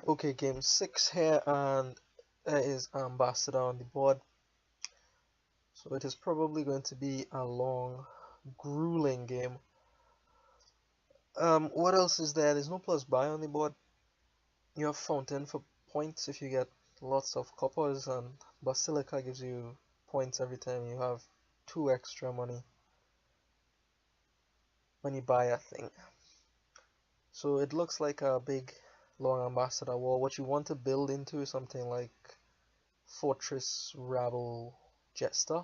Okay, game 6 here, and there is Ambassador on the board. So it is probably going to be a long, grueling game. What else is there? There's no plus buy on the board. You have Fountain for points if you get lots of coppers, and Basilica gives you points every time you have 2 extra money when you buy a thing. So it looks like a big, long Ambassador wall. What you want to build into is something like Fortress, Rabble, Jester.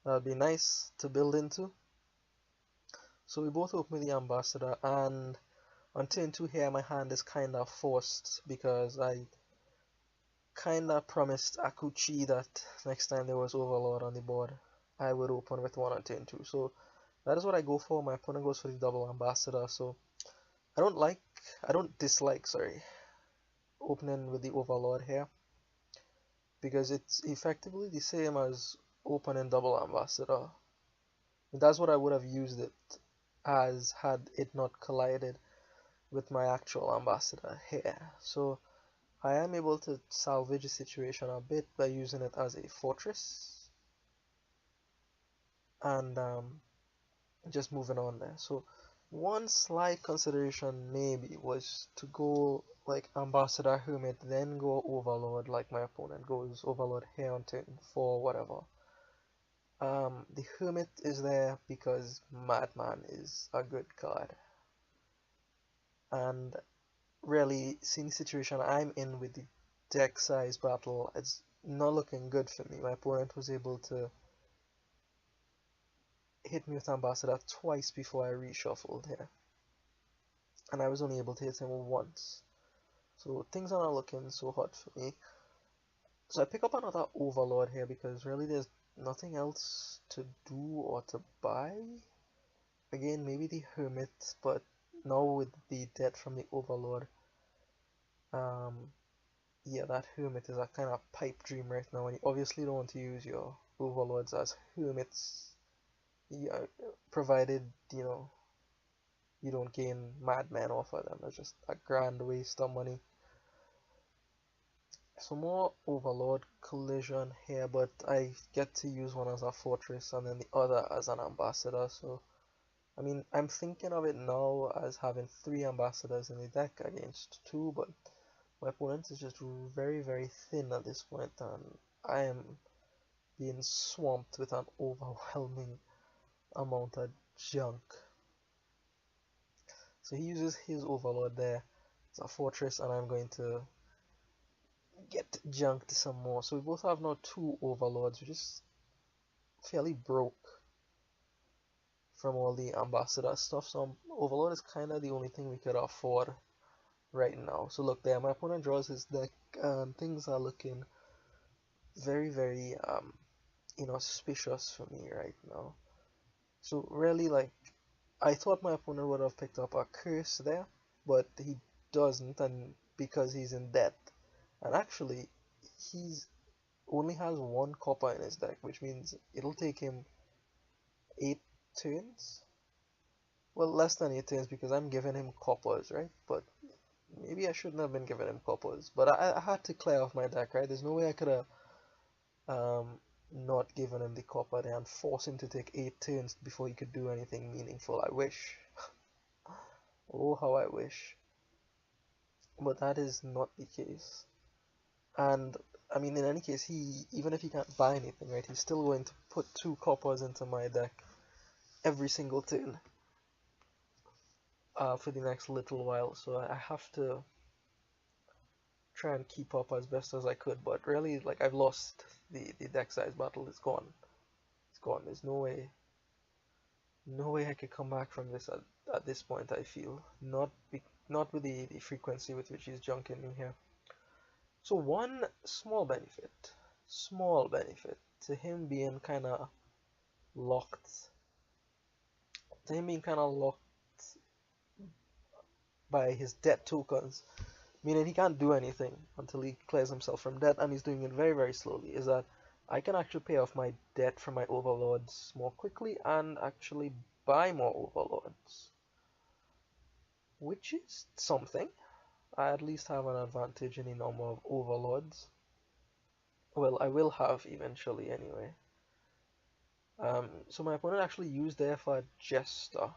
That'd be nice to build into. So we both open with the Ambassador, and on turn 2 here my hand is kinda forced because I kinda promised Akuchi that next time there was Overlord on the board I would open with 1 on turn 2. So that is what I go for. My opponent goes for the double Ambassador, so I don't dislike, opening with the Overlord here, because it's effectively the same as opening double Ambassador. That's what I would have used it as had it not collided with my actual Ambassador here. So I am able to salvage the situation a bit by using it as a fortress and just moving on there. So one slight consideration maybe was to go like Ambassador Hermit, then go Overlord like my opponent goes Overlord here on turn 4, whatever. The Hermit is there because Madman is a good card, and really, seeing the situation I'm in with the deck size battle, it's not looking good for me. My opponent was able to hit me with Ambassador twice before I reshuffled here, and I was only able to hit him once. So things are not looking so hot for me. So I pick up another Overlord here because really there's nothing else to do or to buy. Again, maybe the Hermit, but now with the debt from the Overlord, yeah, that Hermit is a kind of pipe dream right now, and you obviously don't want to use your Overlords as Hermits, yeah, provided, you don't gain Madman off of them. That's just a grand waste of money. So more Overlord collision here, but I get to use one as a fortress and then the other as an ambassador. So I mean, I'm thinking of it now as having 3 ambassadors in the deck against 2, but my opponent is just very, very thin at this point, and I am being swamped with an overwhelming amount of junk. So he uses his Overlord there as a fortress, and I'm going to get junked some more. So we both have now 2 Overlords, which is fairly broke from all the ambassador stuff. So Overlord is kind of the only thing we could afford right now. So look there, my opponent draws his deck, and things are looking very, very suspicious for me right now. So really, like, I thought my opponent would have picked up a curse there, but he doesn't, and because he's in debt. And actually, he's only has 1 copper in his deck, which means it'll take him 8 turns. Well, less than 8 turns because I'm giving him coppers, right? But maybe I shouldn't have been giving him coppers. But I had to clear off my deck, right? There's no way I could have not given him the copper there and force him to take 8 turns before he could do anything meaningful. I wish. Oh, how I wish. But that is not the case. And I mean, in any case, even if he can't buy anything, right, he's still going to put 2 coppers into my deck every single turn for the next little while. So I have to try and keep up as best as I could. But really, like, I've lost the deck size battle. It's gone. It's gone. There's no way I could come back from this at this point. I feel not with the frequency with which he's junking me here. So one small benefit to him being kind of locked, by his debt tokens, meaning he can't do anything until he clears himself from debt, and he's doing it very, very slowly, is that I can actually pay off my debt from my overlords more quickly and actually buy more overlords, which is something. I at least have an advantage in the number of overlords. Well, I will have eventually anyway. So my opponent actually used there for a Jester,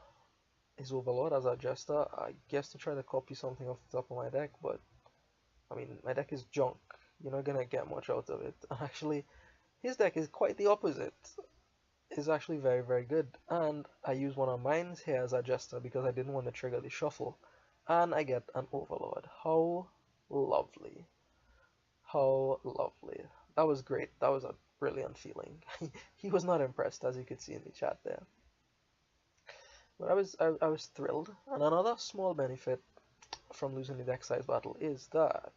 his Overlord as a Jester, I guess to try to copy something off the top of my deck, but I mean, my deck is junk. You're not gonna get much out of it. Actually, his deck is quite the opposite. It's actually very, very good. And I use one of mine here as a Jester because I didn't want to trigger the shuffle. And I get an Overlord. How lovely. How lovely. That was great. That was a brilliant feeling. He was not impressed, as you could see in the chat there. But I was thrilled. And another small benefit from losing the deck size battle is that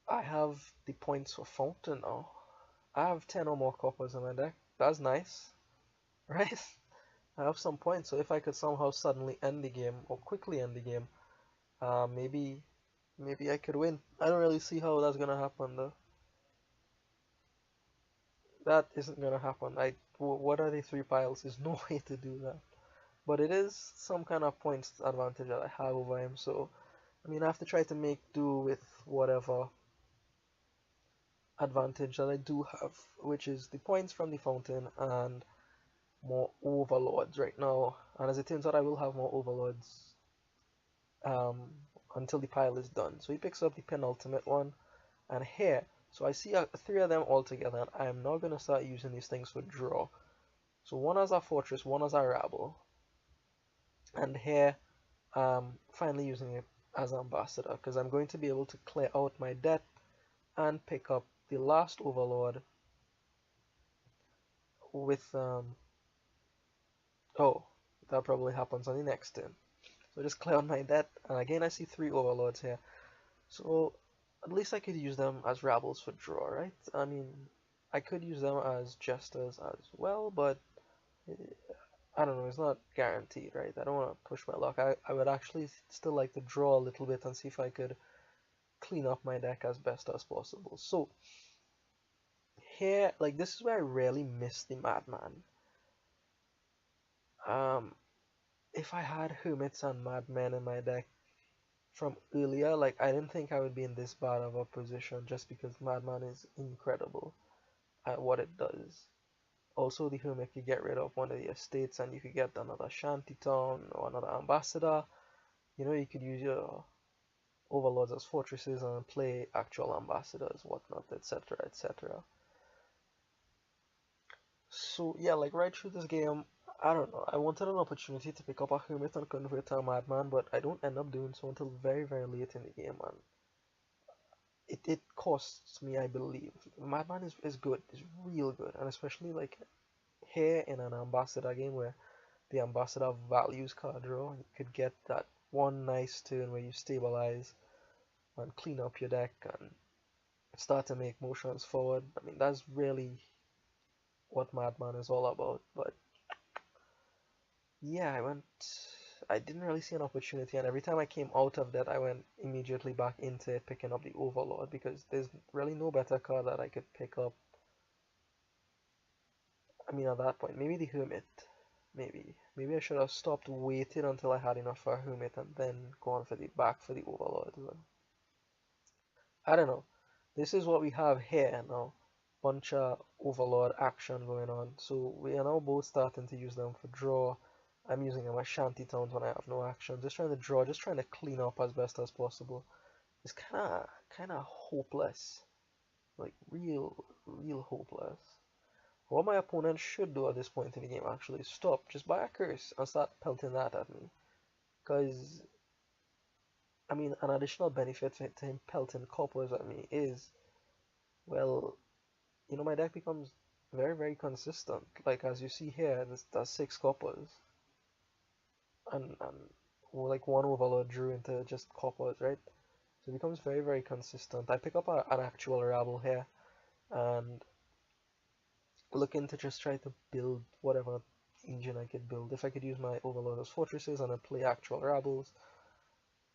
I have the points for Fountain now. I have 10 or more coppers in my deck. That's nice, right? I have some points, so if I could somehow suddenly end the game or quickly end the game, maybe I could win. I don't really see how that's gonna happen though. That isn't gonna happen. What are the 3 piles? There's no way to do that. But it is some kind of points advantage that I have over him, so I mean I have to try to make do with whatever advantage that I do have, which is the points from the fountain and more overlords right now. And as it turns out, I will have more overlords um, until the pile is done. So he picks up the penultimate one, and here, so I see 3 of them all together, and I am now going to start using these things for draw. So one as a fortress, one as a rabble, and here finally using it as ambassador, because I'm going to be able to clear out my debt and pick up the last overlord with oh, that probably happens on the next turn. So just clear out my debt, and again I see 3 overlords here. So at least I could use them as rabbles for draw, right? I mean, I could use them as jesters as well, but I don't know, it's not guaranteed, right? I don't want to push my luck. I would actually still like to draw a little bit and see if I could clean up my deck as best as possible. So here, like, this is where I really miss the Madman. If I had Hermits and Madmen in my deck from earlier, like, I didn't think I would be in this bad of a position just because Madman is incredible at what it does. Also, the Hermit could get rid of one of the estates and you could get another shantytown or another ambassador. You know, you could use your overlords as fortresses and play actual ambassadors, whatnot, etc., etc. So yeah, like right through this game, I don't know. I wanted an opportunity to pick up a Hermit and convert to a Madman, but I don't end up doing so until very, very late in the game, and it costs me, I believe. Madman is good, is real good, and especially like here in an Ambassador game where the Ambassador values card draw, you could get that one nice turn where you stabilize and clean up your deck and start to make motions forward. I mean, that's really what Madman is all about, but yeah, I didn't really see an opportunity, and every time I came out of that, I went immediately back into it, picking up the Overlord, because there's really no better card that I could pick up. I mean, at that point, maybe the Hermit, maybe I should have stopped waiting until I had enough for a Hermit and then gone for the Overlord. But I don't know. This is what we have here now. Bunch of Overlord action going on. So we are now both starting to use them for draw. I'm using them as shanty towns when I have no action. Just trying to draw, just trying to clean up as best as possible. It's kinda hopeless. Like real hopeless. What my opponent should do at this point in the game actually is stop, just buy a curse and start pelting that at me. Because I mean, an additional benefit to him pelting coppers at me is, well, you know, my deck becomes very, very consistent. Like as you see here, that's 6 coppers, and like 1 overlord drew into just coppers, right? So it becomes very, very consistent. I pick up an actual rabble here, and looking to just try to build whatever engine I could build. If I could use my overlord as fortresses and then play actual rabbles,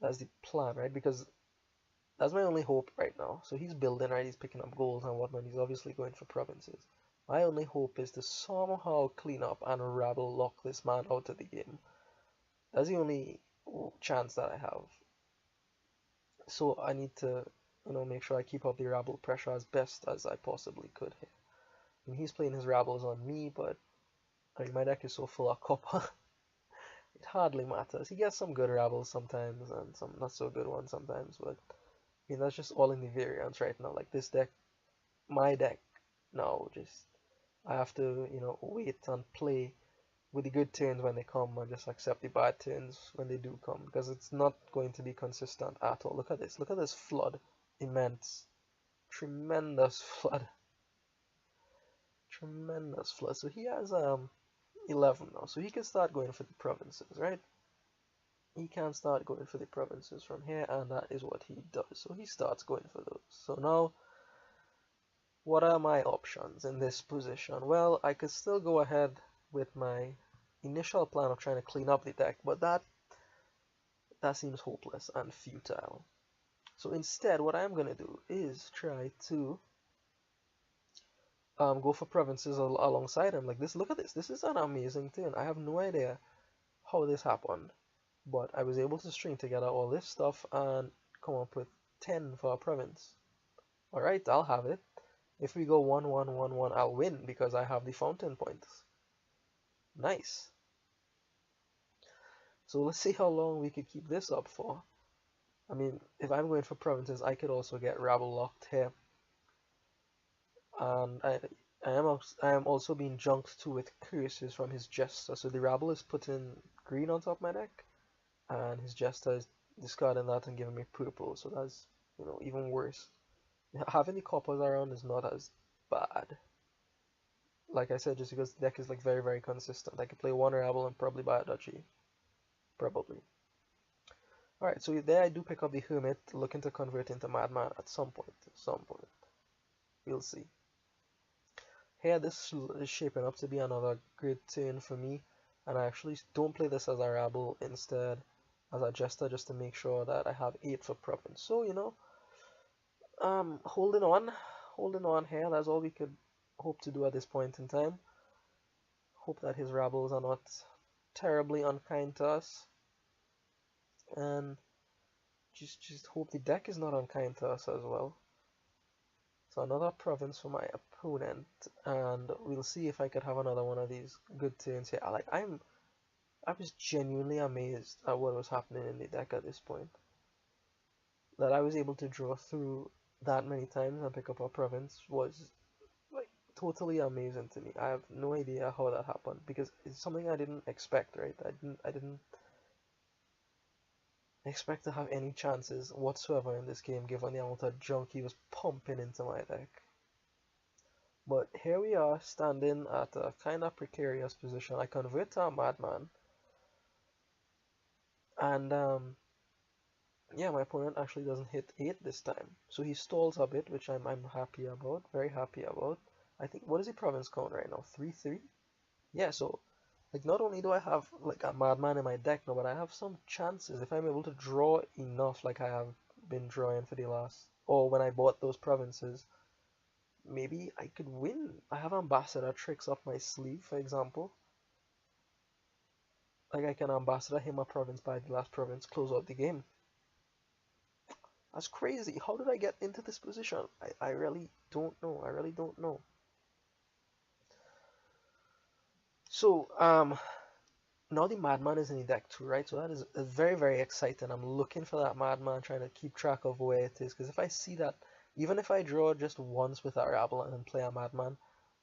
that's the plan, right? Because that's my only hope right now. So he's building, right? He's picking up goals and whatnot. He's obviously going for provinces. My only hope is to somehow clean up and rabble lock this man out of the game. That's the only chance that I have. So I need to, make sure I keep up the rabble pressure as best as I possibly could here. I mean, he's playing his rabbles on me, but I mean, my deck is so full of copper, it hardly matters. He gets some good rabbles sometimes and some not so good ones sometimes, but I mean, that's just all in the variance right now. Like this deck, my deck, now just I have to, wait and play with the good turns when they come and just accept the bad turns when they do come because it's not going to be consistent at all. Look at this. Look at this flood. Immense. Tremendous flood. Tremendous flood. So he has 11 now. So he can start going for the provinces, right? He can start going for the provinces from here, and that is what he does. So he starts going for those. So now, what are my options in this position? Well, I could still go ahead with my initial plan of trying to clean up the deck, but that seems hopeless and futile. So instead, what I'm going to do is try to go for provinces alongside him. Like this, look at this. This is an amazing thing. I have no idea how this happened, but I was able to string together all this stuff and come up with 10 for a province. Alright, I'll have it. If we go 1, 1, 1, 1, I'll win because I have the fountain points. Nice. So let's see how long we could keep this up for. I mean, if I'm going for provinces, I could also get rabble locked here. And I am also being junked too with curses from his jester. So the rabble is putting green on top of my deck, and his jester is discarding that and giving me purple. So that's, even worse. Having the coppers around is not as bad. Like I said, just because the deck is like very, very consistent. I could play one rabble and probably buy a duchy. Probably. Alright, so there I do pick up the Hermit, looking to convert into Madman at some point. We'll see. Here, this is shaping up to be another good turn for me, and I actually don't play this as a rabble, instead as a jester, just to make sure that I have 8 for province. So, holding on here, that's all we could hope to do at this point in time. Hope that his rabbles are not terribly unkind to us. And just hope the deck is not unkind to us as well. So another province for my opponent, and we'll see if I could have another one of these good turns here. I was genuinely amazed at what was happening in the deck at this point. That I was able to draw through that many times and pick up a province was like totally amazing to me. I have no idea how that happened because it's something I didn't expect, right? I didn't expect to have any chances whatsoever in this game given the amount of junk he was pumping into my deck. But here we are, standing at a kind of precarious position. I convert to a Madman, and yeah, my opponent actually doesn't hit 8 this time, so he stalls a bit, which I'm happy about, very happy about. I think, what is the province count right now? 3-3? Yeah, so like not only do I have like a Madman in my deck now, but I have some chances if I'm able to draw enough like I have been drawing for the last, or when I bought those provinces, maybe I could win. I have ambassador tricks up my sleeve, for example. Like I can ambassador him a province by the last province, close out the game. That's crazy. How did I get into this position? I really don't know. I really don't know. So, now the Madman is in the deck too, right? So that is very, very exciting. I'm looking for that Madman, trying to keep track of where it is. Because if I see that, even if I draw just once with a Rabble and then play a Madman,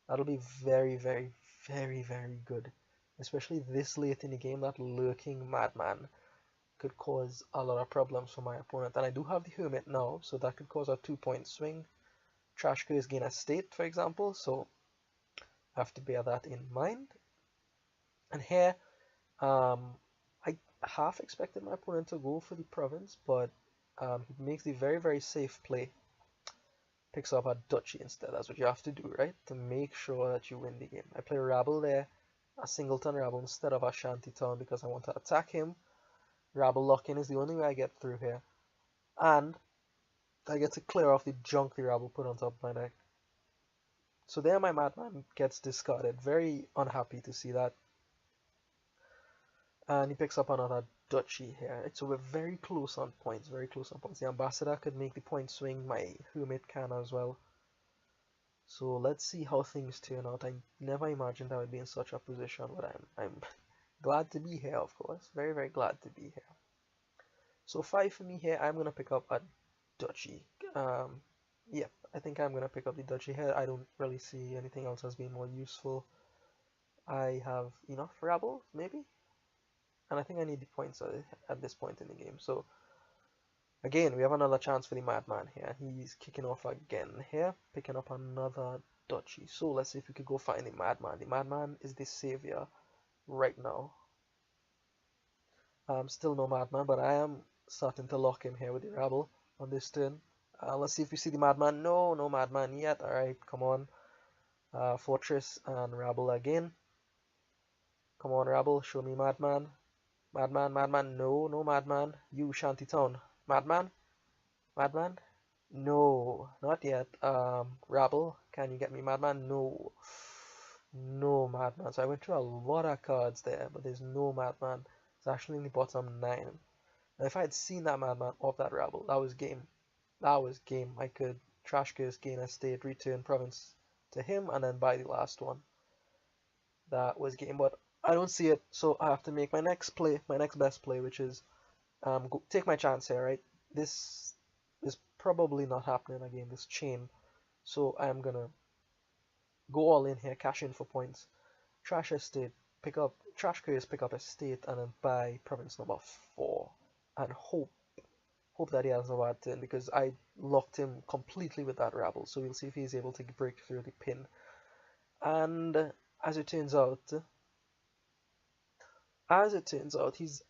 that'll be very, very, very, very good. Especially this late in the game, that lurking Madman could cause a lot of problems for my opponent. And I do have the Hermit now, so that could cause a 2-point swing. Trash could gain a state, for example, so I have to bear that in mind. And here, I half expected my opponent to go for the province, but he makes the very, very safe play. Picks up a duchy instead. That's what you have to do, right? To make sure that you win the game. I play Rabble there, a singleton Rabble instead of a shantytown because I want to attack him. Rabble lock-in is the only way I get through here. And I get to clear off the junk the Rabble put on top of my deck. So there my Madman gets discarded. Very unhappy to see that. And he picks up another duchy here. So we're very close on points, very close on points. The ambassador could make the point swing, my hermit can as well. So let's see how things turn out. I never imagined I would be in such a position, but I'm glad to be here, of course. Very, very glad to be here. So 5 for me here, I'm gonna pick up a duchy. Yep, I think I'm gonna pick up the duchy here. I don't really see anything else as being more useful. I have enough rebels, maybe? And I think I need the points at this point in the game. So again, we have another chance for the madman here. He's kicking off again here, picking up another duchy. So let's see if we could go find the madman. The madman is the savior right now. Still no madman, but I am starting to lock him here with the rebel on this turn. Let's see if we see the madman. No, no madman yet. Alright, come on. Fortress and rebel again. Come on, rebel, show me madman. Madman, madman, no, no madman. You, Shantytown. Madman? Madman? No, not yet. Rabble, can you get me madman? No. No madman. So I went through a lot of cards there, but there's no madman. It's actually in the bottom 9. Now if I had seen that madman off that rabble, that was game. That was game. I could trash curse, gain a state, return province to him, and then buy the last one. That was game, but I don't see it, so I have to make my next play, my next best play, which is take my chance here, right? This is probably not happening again, this chain. So I'm gonna go all in here, cash in for points, trash estate, pick up trash curse, pick up estate, and then buy province number 4, and hope that he has a bad turn, because I locked him completely with that rabble. So we'll see if he's able to break through the pin. And as it turns out, he's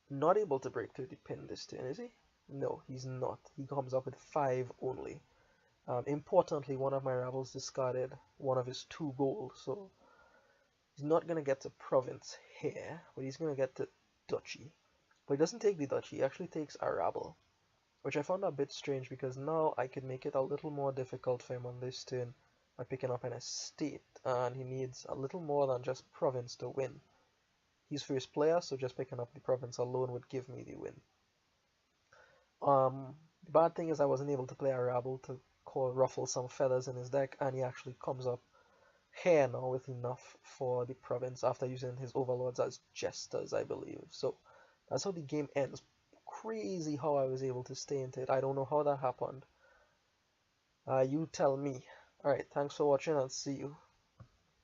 not able to break through the pin this turn, is he? No, he's not. He comes up with 5 only. Importantly, one of my rebels discarded one of his 2 gold, so he's not going to get to province here, but he's going to get to duchy. But he doesn't take the duchy, he actually takes a rebel, which I found a bit strange, because now I could make it a little more difficult for him on this turn by picking up an estate, and he needs a little more than just province to win. He's first player, so just picking up the province alone would give me the win. The bad thing is I wasn't able to play a rabble to ruffle some feathers in his deck, and he actually comes up here now with enough for the province after using his overlords as jesters, I believe. So that's how the game ends. Crazy how I was able to stay into it. I don't know how that happened. You tell me. Alright, thanks for watching. I'll see you.